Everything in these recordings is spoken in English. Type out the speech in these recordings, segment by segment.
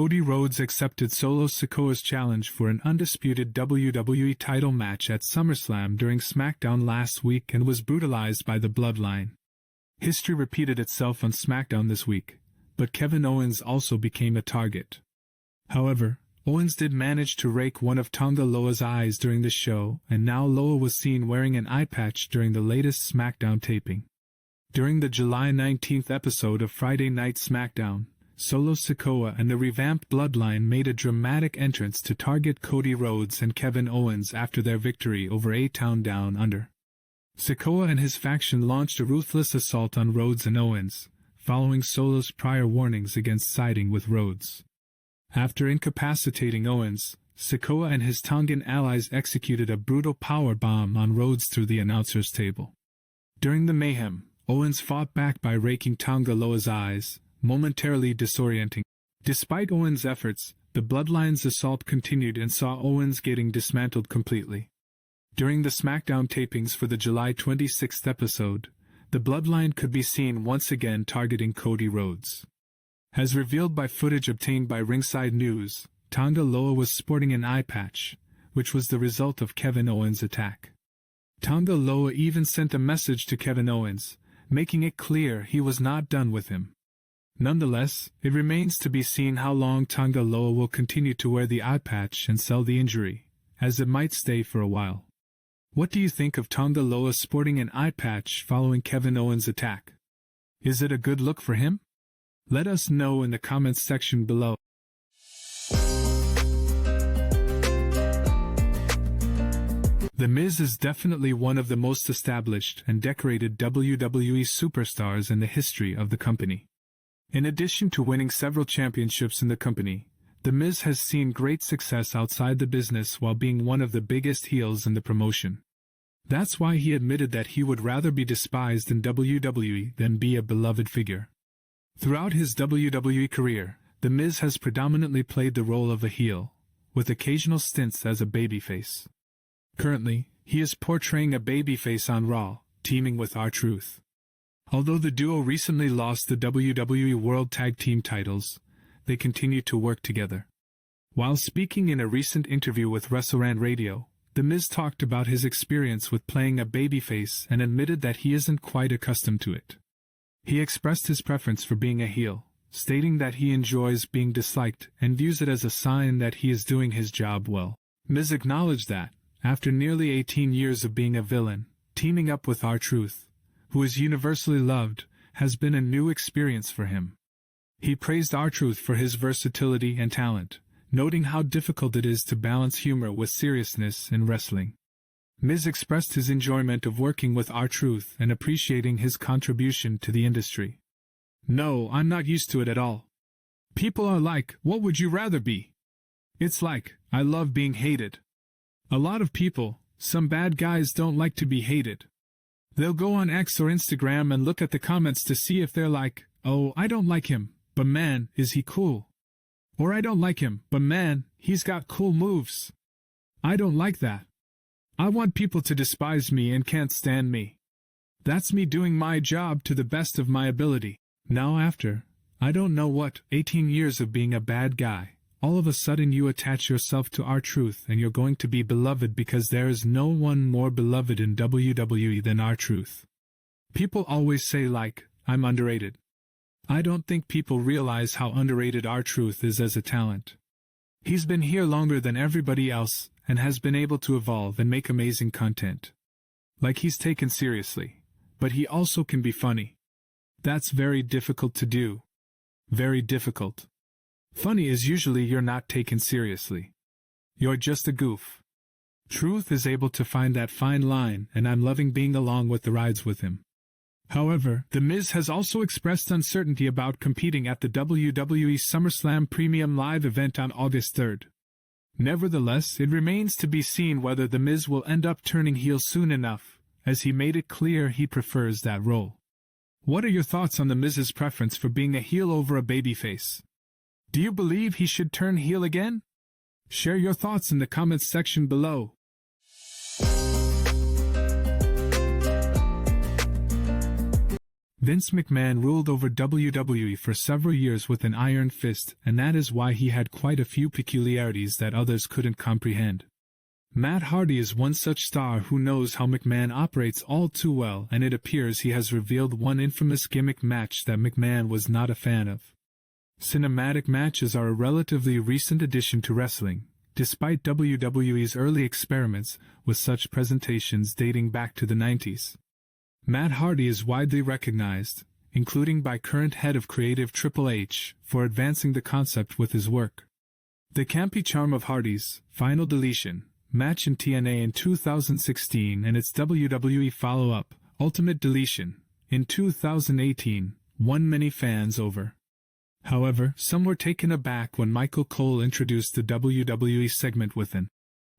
Cody Rhodes accepted Solo Sikoa's challenge for an undisputed WWE title match at SummerSlam during Smackdown last week and was brutalized by the Bloodline. History repeated itself on Smackdown this week, but Kevin Owens also became a target. However, Owens did manage to rake one of Tonga Loa's eyes during the show, and now Loa was seen wearing an eye patch during the latest Smackdown taping. During the July 19th episode of Friday Night Smackdown, Solo Sikoa and the revamped Bloodline made a dramatic entrance to target Cody Rhodes and Kevin Owens after their victory over A-Town Down Under. Sikoa and his faction launched a ruthless assault on Rhodes and Owens, following Solo's prior warnings against siding with Rhodes. After incapacitating Owens, Sikoa and his Tongan allies executed a brutal power bomb on Rhodes through the announcer's table. During the mayhem, Owens fought back by raking Tonga Loa's eyes, momentarily disorienting. Despite Owens' efforts, the Bloodline's assault continued and saw Owens getting dismantled completely. During the Smackdown tapings for the July 26th episode, the Bloodline could be seen once again targeting Cody Rhodes. As revealed by footage obtained by Ringside News, Tonga Loa was sporting an eye patch, which was the result of Kevin Owens' attack. Tonga Loa even sent a message to Kevin Owens, making it clear he was not done with him. Nonetheless, it remains to be seen how long Tonga Loa will continue to wear the eye patch and sell the injury, as it might stay for a while. What do you think of Tonga Loa sporting an eye patch following Kevin Owens' attack? Is it a good look for him? Let us know in the comments section below. The Miz is definitely one of the most established and decorated WWE superstars in the history of the company. In addition to winning several championships in the company, The Miz has seen great success outside the business while being one of the biggest heels in the promotion. That's why he admitted that he would rather be despised in WWE than be a beloved figure. Throughout his WWE career, The Miz has predominantly played the role of a heel, with occasional stints as a babyface. Currently, he is portraying a babyface on Raw, teaming with R-Truth. Although the duo recently lost the WWE World Tag Team titles, they continue to work together. While speaking in a recent interview with WrestleRant Radio, The Miz talked about his experience with playing a babyface and admitted that he isn't quite accustomed to it. He expressed his preference for being a heel, stating that he enjoys being disliked and views it as a sign that he is doing his job well. Miz acknowledged that, after nearly 18 years of being a villain, teaming up with R-Truth, who is universally loved, has been a new experience for him. He praised R-Truth for his versatility and talent, noting how difficult it is to balance humor with seriousness in wrestling. Miz expressed his enjoyment of working with R-Truth and appreciating his contribution to the industry. "No, I'm not used to it at all. People are like, what would you rather be? It's like, I love being hated. A lot of people, some bad guys don't like to be hated. They'll go on X or Instagram and look at the comments to see if they're like, oh, I don't like him, but man, is he cool. Or I don't like him, but man, he's got cool moves. I don't like that. I want people to despise me and can't stand me. That's me doing my job to the best of my ability." Now after, I don't know what, 18 years of being a bad guy, all of a sudden you attach yourself to R-Truth and you're going to be beloved because there is no one more beloved in WWE than R-Truth. People always say like, I'm underrated. I don't think people realize how underrated R-Truth is as a talent. He's been here longer than everybody else and has been able to evolve and make amazing content. Like he's taken seriously, but he also can be funny. That's very difficult to do. Very difficult. Funny is usually you're not taken seriously. You're just a goof. Truth is able to find that fine line, and I'm loving being along with the rides with him. However, The Miz has also expressed uncertainty about competing at the WWE SummerSlam Premium Live event on August 3rd. Nevertheless, it remains to be seen whether The Miz will end up turning heel soon enough, as he made it clear he prefers that role. What are your thoughts on The Miz's preference for being a heel over a babyface? Do you believe he should turn heel again? Share your thoughts in the comments section below. Vince McMahon ruled over WWE for several years with an iron fist, and that is why he had quite a few peculiarities that others couldn't comprehend. Matt Hardy is one such star who knows how McMahon operates all too well, and it appears he has revealed one infamous gimmick match that McMahon was not a fan of. Cinematic matches are a relatively recent addition to wrestling, despite WWE's early experiments with such presentations dating back to the 90s. Matt Hardy is widely recognized, including by current head of creative Triple H, for advancing the concept with his work. The campy charm of Hardy's Final Deletion match in TNA in 2016 and its WWE follow-up, Ultimate Deletion, in 2018, won many fans over. However, some were taken aback when Michael Cole introduced the WWE segment with an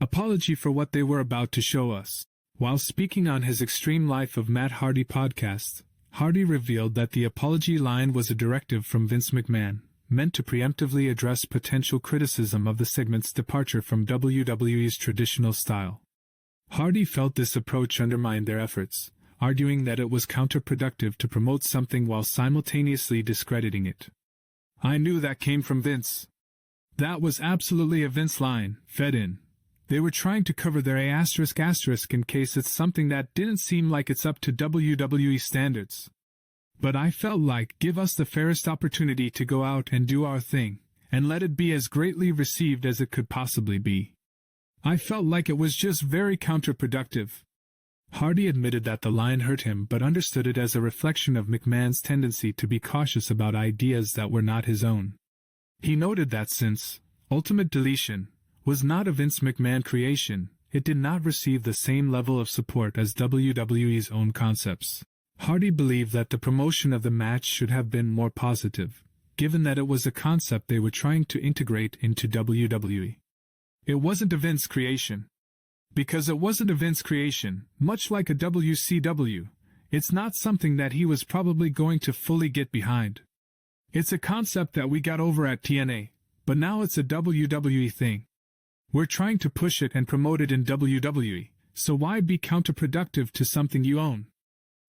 apology for what they were about to show us. While speaking on his Extreme Life of Matt Hardy podcast, Hardy revealed that the apology line was a directive from Vince McMahon, meant to preemptively address potential criticism of the segment's departure from WWE's traditional style. Hardy felt this approach undermined their efforts, arguing that it was counterproductive to promote something while simultaneously discrediting it. "I knew that came from Vince. That was absolutely a Vince line, fed in. They were trying to cover their *** in case it's something that didn't seem like it's up to WWE standards. But I felt like, give us the fairest opportunity to go out and do our thing, and let it be as greatly received as it could possibly be. I felt like it was just very counterproductive." Hardy admitted that the line hurt him but understood it as a reflection of McMahon's tendency to be cautious about ideas that were not his own. He noted that since Ultimate Deletion was not a Vince McMahon creation, it did not receive the same level of support as WWE's own concepts. Hardy believed that the promotion of the match should have been more positive, given that it was a concept they were trying to integrate into WWE. It wasn't a Vince creation. Because it wasn't a Vince creation, much like a WCW, it's not something that he was probably going to fully get behind. It's a concept that we got over at TNA, but now it's a WWE thing. We're trying to push it and promote it in WWE, so why be counterproductive to something you own?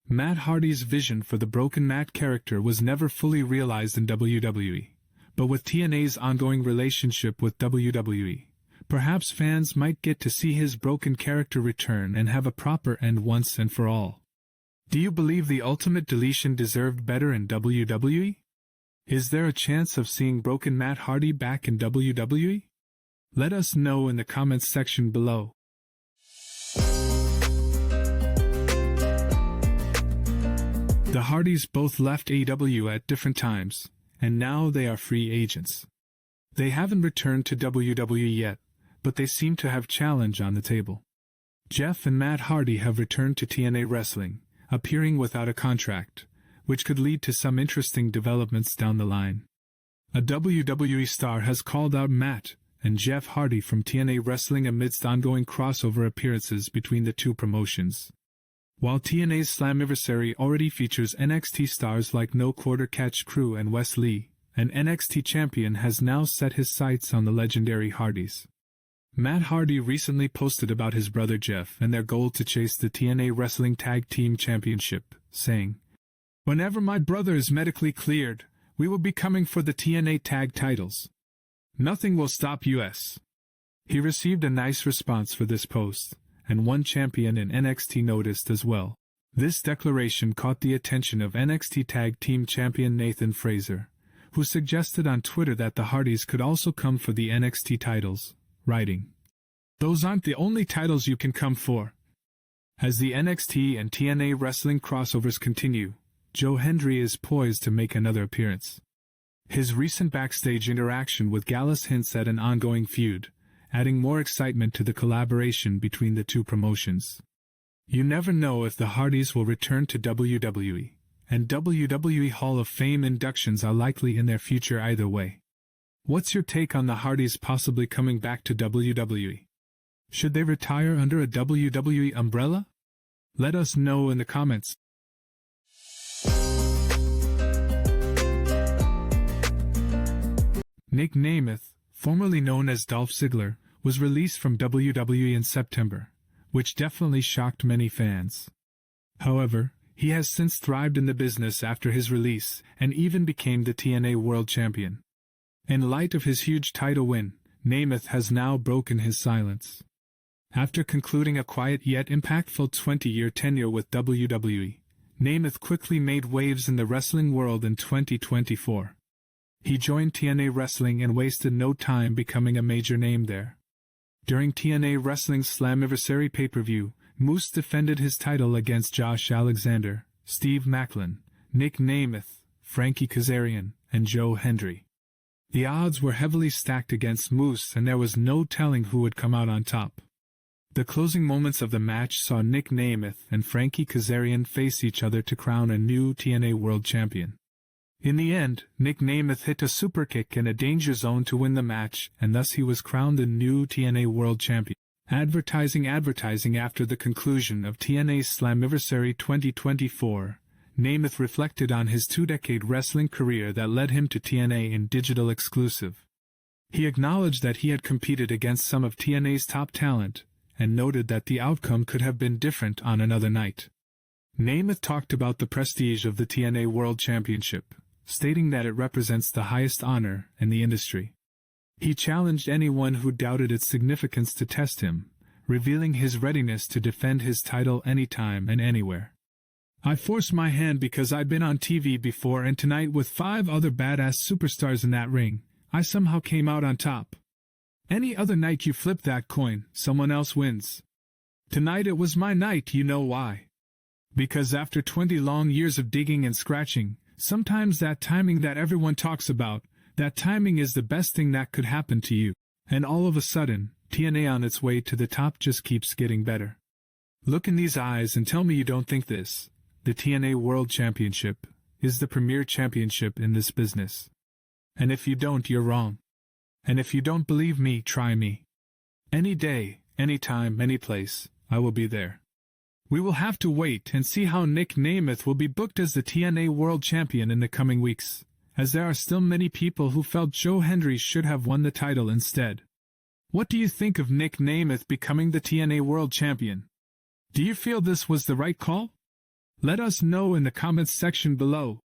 Matt Hardy's vision for the Broken Matt character was never fully realized in WWE, but with TNA's ongoing relationship with WWE, perhaps fans might get to see his broken character return and have a proper end once and for all. Do you believe the Ultimate Deletion deserved better in WWE? Is there a chance of seeing Broken Matt Hardy back in WWE? Let us know in the comments section below. The Hardys both left AEW at different times, and now they are free agents. They haven't returned to WWE yet, but they seem to have challenge on the table. Jeff and Matt Hardy have returned to TNA Wrestling, appearing without a contract, which could lead to some interesting developments down the line. A WWE star has called out Matt and Jeff Hardy from TNA Wrestling amidst ongoing crossover appearances between the two promotions. While TNA's Slammiversary already features NXT stars like No Quarter Catch Crew and Wes Lee, an NXT champion has now set his sights on the legendary Hardys. Matt Hardy recently posted about his brother Jeff and their goal to chase the TNA Wrestling Tag Team Championship, saying, "Whenever my brother is medically cleared, we will be coming for the TNA tag titles. Nothing will stop us." He received a nice response for this post, and one champion in NXT noticed as well. This declaration caught the attention of NXT Tag Team Champion Nathan Frazer, who suggested on Twitter that the Hardys could also come for the NXT titles, writing, "Those aren't the only titles you can come for." As the NXT and TNA wrestling crossovers continue, Joe Hendry is poised to make another appearance. His recent backstage interaction with Gallus hints at an ongoing feud, adding more excitement to the collaboration between the two promotions. You never know if the Hardys will return to WWE, and WWE Hall of Fame inductions are likely in their future either way. What's your take on the Hardys possibly coming back to WWE? Should they retire under a WWE umbrella? Let us know in the comments. Nick Nemeth, formerly known as Dolph Ziggler, was released from WWE in September, which definitely shocked many fans. However, he has since thrived in the business after his release, and even became the TNA World Champion. In light of his huge title win, Nemeth has now broken his silence. After concluding a quiet yet impactful 20-year tenure with WWE, Nemeth quickly made waves in the wrestling world in 2024. He joined TNA Wrestling and wasted no time becoming a major name there. During TNA Wrestling's Slammiversary pay-per-view, Moose defended his title against Josh Alexander, Steve Maclin, Nick Nemeth, Frankie Kazarian, and Joe Hendry. The odds were heavily stacked against Moose, and there was no telling who would come out on top. The closing moments of the match saw Nick Nemeth and Frankie Kazarian face each other to crown a new TNA World Champion. In the end, Nick Nemeth hit a superkick in a danger zone to win the match, and thus he was crowned the new TNA World Champion. Advertising after the conclusion of TNA's Slammiversary 2024, Nemeth reflected on his 2-decade wrestling career that led him to TNA in digital exclusive. He acknowledged that he had competed against some of TNA's top talent, and noted that the outcome could have been different on another night. Nemeth talked about the prestige of the TNA World Championship, stating that it represents the highest honor in the industry. He challenged anyone who doubted its significance to test him, revealing his readiness to defend his title anytime and anywhere. "I forced my hand because I'd been on TV before, and tonight with 5 other badass superstars in that ring, I somehow came out on top. Any other night you flip that coin, someone else wins. Tonight it was my night, you know why? Because after 20 long years of digging and scratching, sometimes that timing that everyone talks about, that timing is the best thing that could happen to you. And all of a sudden, TNA on its way to the top just keeps getting better. Look in these eyes and tell me you don't think this. The TNA World Championship is the premier championship in this business. And if you don't, you're wrong. And if you don't believe me, try me. Any day, any time, any place, I will be there. We will have to wait and see how Nick Nemeth will be booked as the TNA World Champion in the coming weeks, as there are still many people who felt Joe Hendry should have won the title instead. What do you think of Nick Nemeth becoming the TNA World Champion? Do you feel this was the right call? Let us know in the comments section below.